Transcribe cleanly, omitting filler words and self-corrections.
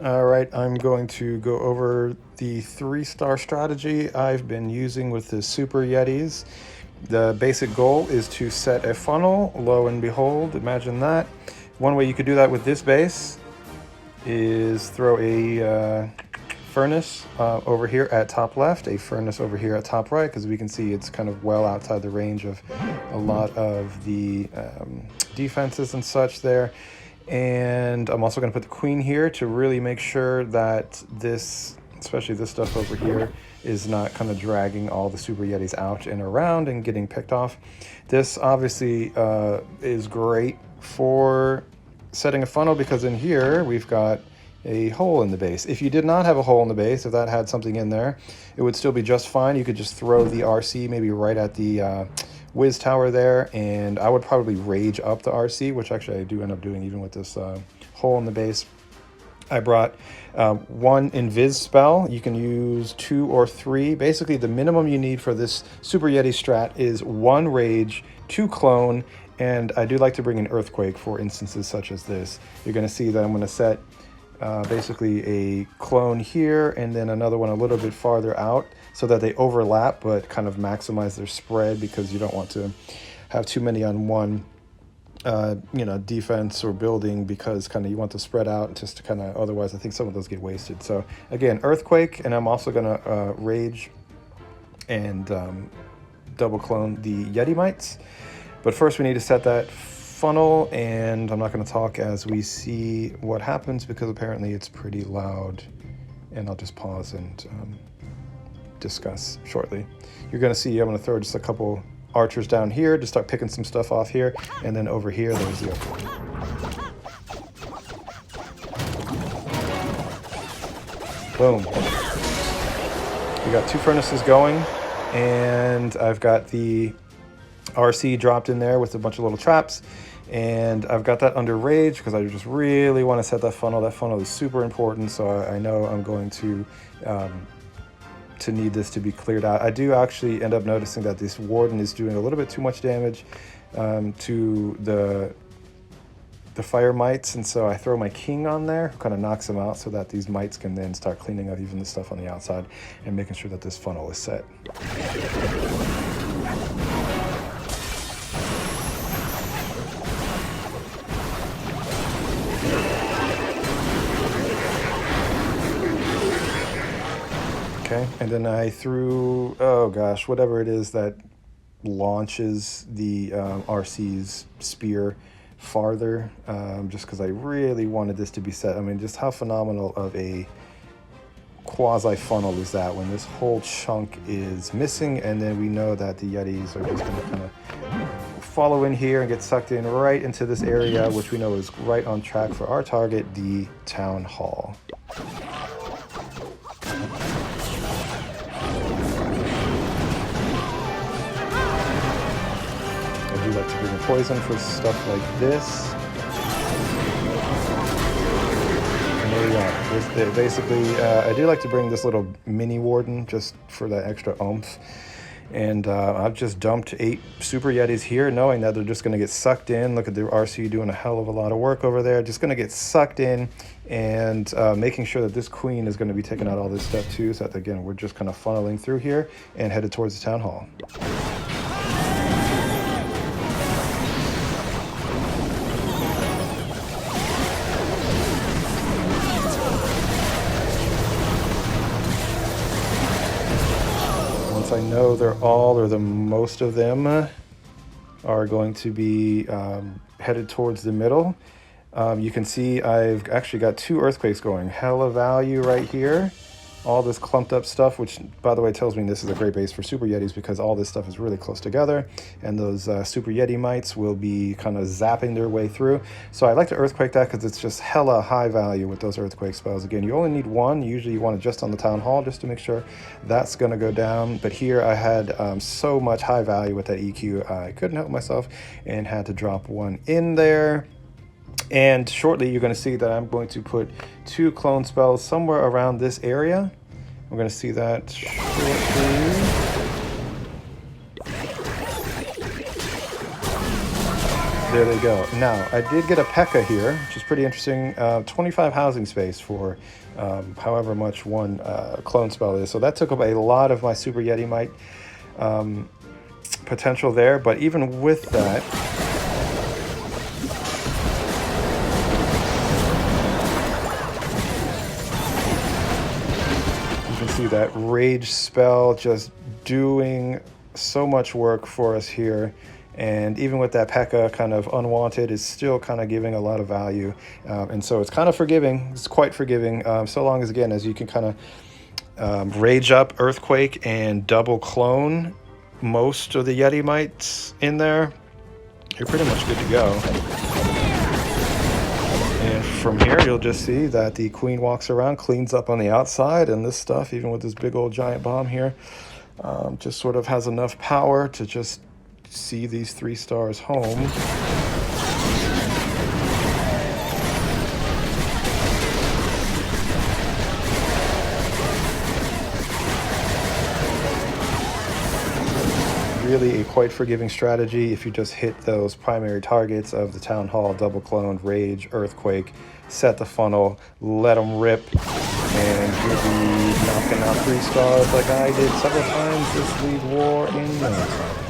All right, I'm going to go over the 3-star strategy I've been using with the Super Yetis. The basic goal is to set a funnel, lo and behold, imagine that. One way you could do that with this base is throw a furnace over here at top left, a furnace over here at top right, because we can see it's kind of well outside the range of a lot of the defenses and such there. And I'm also going to put the queen here to really make sure that this, especially this stuff over here, is not kind of dragging all the Super Yetis out and around and getting picked off. This obviously is great for setting a funnel because in here we've got a hole in the base. If you did not have a hole in the base, if that had something in there, it would still be just fine. You could just throw the RC maybe right at the Wiz Tower there, and I would probably rage up the RC, which actually I do end up doing even with this hole in the base. I brought one Invis spell. You can use 2 or 3. Basically, the minimum you need for this Super Yeti strat is 1 rage, 2 clone, and I do like to bring an earthquake for instances such as this. You're going to see that I'm going to set basically a clone here and then another one a little bit farther out so that they overlap but kind of maximize their spread, because you don't want to have too many on one defense or building, because kind of you want to spread out just to kind of, otherwise I think some of those get wasted. So again, earthquake, and I'm also gonna rage and double clone the Yeti mites. But first we need to set that funnel, and I'm not going to talk as we see what happens because apparently it's pretty loud, and I'll just pause and discuss shortly. You're going to see I'm going to throw just a couple archers down here to start picking some stuff off here, and then over here there's the opening. Boom. We got 2 furnaces going, and I've got the RC dropped in there with a bunch of little traps, and I've got that under rage because I just really want to set that funnel. That funnel is super important, so I know I'm going to need this to be cleared out. I do actually end up noticing that this warden is doing a little bit too much damage to the fire mites, and so I throw my king on there, who kind of knocks them out so that these mites can then start cleaning up even the stuff on the outside and making sure that this funnel is set. Okay, and then I threw, oh gosh, whatever it is that launches the RC's spear farther, just because I really wanted this to be set. I mean, just how phenomenal of a quasi funnel is that when this whole chunk is missing, and then we know that the Yetis are just going to kind of follow in here and get sucked in right into this area, which we know is right on track for our target, the town hall. I do like to bring a poison for stuff like this. And there we go. Basically, I do like to bring this little mini warden just for that extra oomph. And I've just dumped 8 Super Yetis here, knowing that they're just going to get sucked in. Look at the RC doing a hell of a lot of work over there. Just going to get sucked in, and making sure that this queen is going to be taking out all this stuff too. So that, again, we're just kind of funneling through here and headed towards the town hall. I know they're all, or the most of them, are going to be headed towards the middle. You can see I've actually got 2 earthquakes going. Hella value right here. All this clumped up stuff, which by the way tells me this is a great base for Super Yetis, because all this stuff is really close together, and those Super Yeti mites will be kind of zapping their way through. So I like to earthquake that because it's just hella high value with those earthquake spells. Again, you only need 1. Usually you want it just on the town hall just to make sure that's going to go down. But here I had so much high value with that EQ, I couldn't help myself and had to drop 1 in there. And shortly you're going to see that I'm going to put 2 clone spells somewhere around this area. We're going to see that shortly. There they go. Now, I did get a P.E.K.K.A here, which is pretty interesting. 25 housing space for however much one clone spell is. So that took up a lot of my Super Yeti Might potential there. But even with that, you can see that Rage spell just doing so much work for us here. And even with that P.E.K.K.A kind of unwanted, is still kind of giving a lot of value. And so it's kind of forgiving. It's quite forgiving. So long as, again, as you can kind of rage up Earthquake and double clone most of the Yeti Mites in there, you're pretty much good to go. And from here, you'll just see that the Queen walks around, cleans up on the outside, and this stuff, even with this big old giant bomb here, just sort of has enough power to just see these 3 stars home. Really a quite forgiving strategy if you just hit those primary targets of the Town Hall, double clone, Rage, Earthquake, set the funnel, let them rip, and you'll be knocking out 3 stars like I did several times this League War in no time.